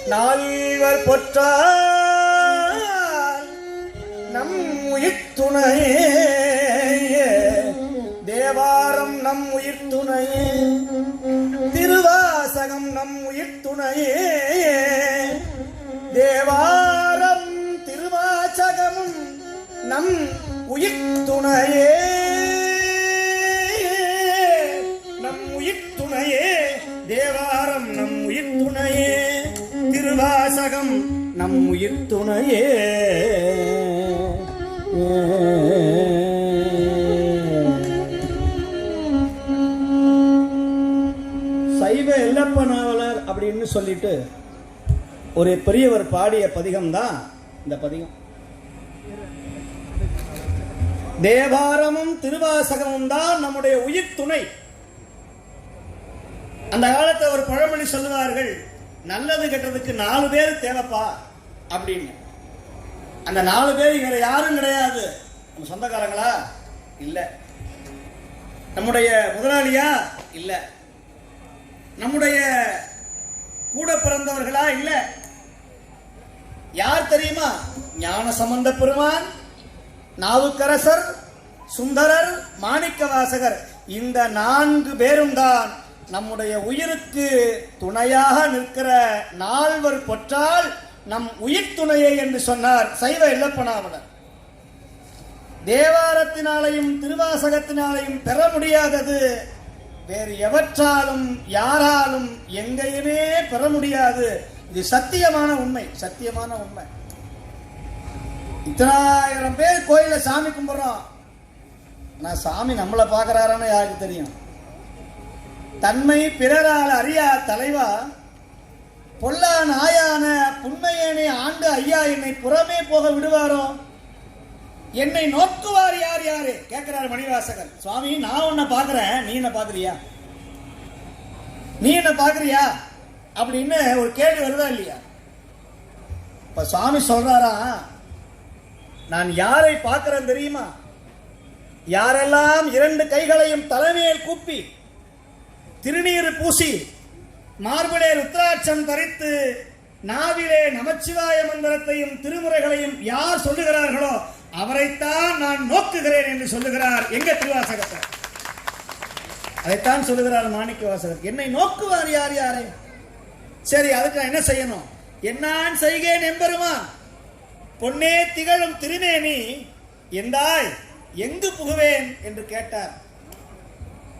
நால்வர் பொற்றால் நம் உயிர் துணையே, தேவாரம் நம் உயிர் துணையே, திருவாசகம் நம் உயிர் துணையே, தேவாரம் திருவாசகமும் நம் உயிர் துணையே, நம் உயிர் துணையே, தேவாரம் நம் உயிர் துணையே, திருவாசகம் நம் உயிர் துணையே. சைவ எல்லப்ப நாவலர் அப்படின்னு சொல்லிட்டு ஒரு பெரியவர் பாடிய பதிகம் தான் இந்த பதிகம். தேவாரமும் திருவாசகமும் தான் நம்முடைய உயிர் துணை. அந்த காலத்தில் ஒரு பழமொழி சொல்லுவார்கள், நல்லது கெட்டதுக்கு 4 பேர் தேவைப்பா அப்படின்னு. அந்த 4 பேர் இங்க யாரும் கிடையாது. நம்ம சொந்தக்காரங்களா இல்ல, நம்முடைய முதலாளியா இல்ல, நம்முடைய கூட பிறந்தவர்களா இல்ல. யார் தெரியுமா? ஞான சம்பந்த பெருமான், நாவுக்கரசர், சுந்தரர், மாணிக்கவாசகர். இந்த 4 பேரும் தான் நம்முடைய உயிருக்கு துணையாக நிற்கிற நால்வர் பொற்றால் நம் உயிர் துணையே என்று சொன்னார் சைவ எல்லப்பனாவலர். தேவாரத்தினாலையும் திருவாசகத்தினாலையும் பெற முடியாதது வேறு எவற்றாலும் யாராலும் எங்கேயுமே பெற முடியாது. இது சத்தியமான உண்மை, சத்தியமான உண்மை. இத்தனாயிரம் பேர் கோயில சாமி கும்பிடுறோம், நான் சாமி நம்மளை பார்க்கிறாரான்னு யாருக்கு தெரியும்? தன்மை பிறரால் அறியா தலைவா, பொல்லா நாயான புண்மையேனை ஆண்டு ஐயா என்னை புறமே போக விடுவாரோ? என்னை நோக்குவார் யார் யாரு கேட்கிறார் மணிவாசகர். சுவாமி, நான் உன்னை பார்க்கிறேன், நீ என்ன பார்க்கறியா? நீ என்ன பார்க்கறியா அப்படின்னு ஒரு கேள்வி வருதா இல்லையா? இப்ப சுவாமி சொல்றாரா, நான் யாரை பார்க்கிறேன் தெரியுமா? யாரெல்லாம் 2 கைகளையும் தலைமையில் கூப்பி திருநீர் பூசி மார்பிலே ருத்ராட்சம் தரித்து நாவிலே நமச்சிவாய மந்திரத்தையும் திருமுறைகளையும் யார் சொல்லுகிறார்களோ அவரைத்தான் நான் நோக்குகிறேன் என்று சொல்லுகிறார் எங்க திருவாசகத்தை. அதைத்தான் சொல்லுகிறார் மாணிக்கவாசகர். என்னை நோக்குவார் யார் யாரை? சரி, அதுக்கு என்ன செய்யணும்? என்னான் செய்கேன் எம்பெருமான் பொன்னே திகழும் திருமேனி எந்தாய் எங்கு புகுவேன் என்று கேட்டார்.